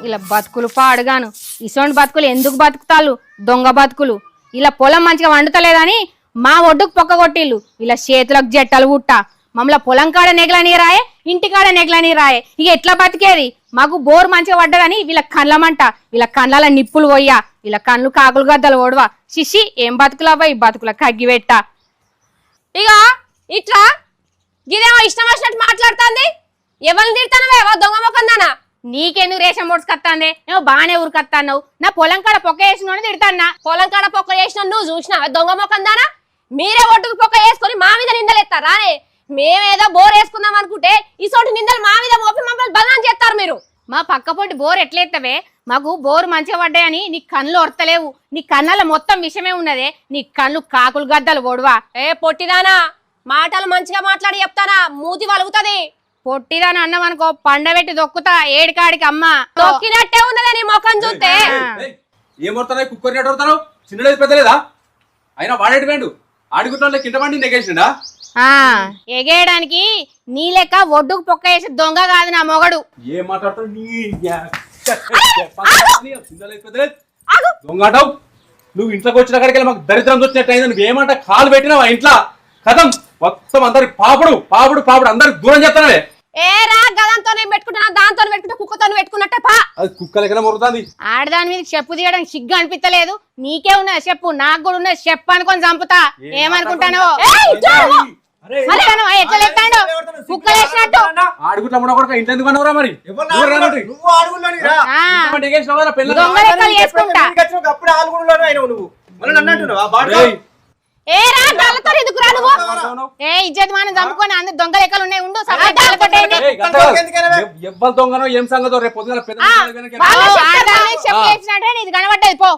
ఇలా బతుకులు పాడుగాను ఇసోంటి బతుకులు ఎందుకు బతుకుతాళ్ళు దొంగ బతుకులు ఇలా పొలం మంచిగా వండుతలేదని మా ఒడ్డుకు పొక్కగొట్టిళ్ళు ఇలా చేతులకు జట్టలు పుట్ట మమ్మల్ని పొలం కాడ నెగలని రాయే ఇంటికాడ నెగలని రాయే ఇక ఎట్లా బతికేది మాకు బోర్ మంచిగా పడ్డదని వీళ్ళ కళ్ళమంట వీళ్ళ కళ్ళ నిప్పులు పోయ్యా వీళ్ళ కళ్ళు కాకులు గద్దలు ఓడవా శిషి ఏం బతుకులవ్వా ఈ బతుకుల కగ్గి పెట్ట ఇక ఇట్లా గిదేమో ఇష్టం వచ్చినట్టు మాట్లాడుతుంది ఎవరిని తిడతానవే దొంగ మొక్కందానా నీకెందుకు రేషన్ బోడ్స్కొత్తాందే ఏమో బాగానే ఊరికొత్తాన్నావు నా పొలం కాడ పొక్క వేసిన తిడతాన్నా పొలం కాడ పొక్క వేసిన నువ్వు చూసినావా దొంగ మొక్కందానా మీరే ఒడ్డుకు పొక్క వేసుకొని మా మీద నిందలేస్తారా రానే మేమేదో బోర్ వేసుకుందాం అనుకుంటే ఈ చోటు నిందలు మా మీద మోపి మమ్మల్ని బదనాం చేస్తారు మీరు మా పక్కపోటి బోర్ ఎట్లెత్తవే మాకు బోరు మంచిగా పడ్డాయని నీ కళ్ళు ఒడతలేవు నీ కళ్ళ మొత్తం విషయమే ఉన్నదే నీ కళ్ళు కాకులు గద్దలు ఓడవా ఏ పొట్టిదానా మాటలు మంచిగా మాట్లాడి చెప్తానా మూతి వలుగుతుంది పొట్టిదాని అన్నమనుకో పండబెట్టి దొక్కుతా ఏడికాడికి అమ్మ దొక్కినట్టే ఉన్నదే నీ ముఖం చూస్తే ఏమవుతారా కుక్కర్ ఎడతావు చిన్నలేదు పెద్దలేదా అయినా వాడేటి వేండు ఆడుకుంటా కింద పండి నెగేసిండా ఎగేయడానికి నీ లెక్క ఒడ్డుకు పొక్క వేసి దొంగ కాదు నా మొగడు ఏం మాట్లాడతావు దొంగటావు నువ్వు ఇంట్లోకి వచ్చిన కాడికి మాకు దరిద్రం వచ్చినట్టు అయింది నువ్వు ఏమంట కాలు పెట్టినావా ఇంట్లో కథం మొత్తం అందరికి పాపుడు పాపుడు పాపుడు అందరికి దూరం చేస్తానవే ఏ రా గదంతో పెట్టుకుంటున్నా దాంతో పెట్టుకుంటా కుక్కతో పెట్టుకున్నట్టే పా అది కుక్క లెక్కన మొరుతుంది ఆడదాని మీద చెప్పు తీయడానికి సిగ్గు అనిపించలేదు నీకే ఉన్నది చెప్పు నాకు కూడా ఉన్నది చెప్పు అనుకొని చంపుతా ఏమనుకుంటానో ఎట్లా లెక్కాడు కుక్కలు వేసినట్టు ఆడుకుంటా కూడా ఇంట్లో ఎందుకు అన్నవరా మరి దొంగ లెక్కలు చేసుకుంటా ఏ రా గాలతో ఎందుకు రా నువ్వు ఏ ఇజ్జత్ మనం చంపుకొని అందరు దొంగ లెక్కలు ఉన్నాయి ఉండు ఎవ్వరు దొంగనో ఏం సంగతో రేపు పొద్దున చెప్పు వేసినట్టే నీది కనబడ్డది పో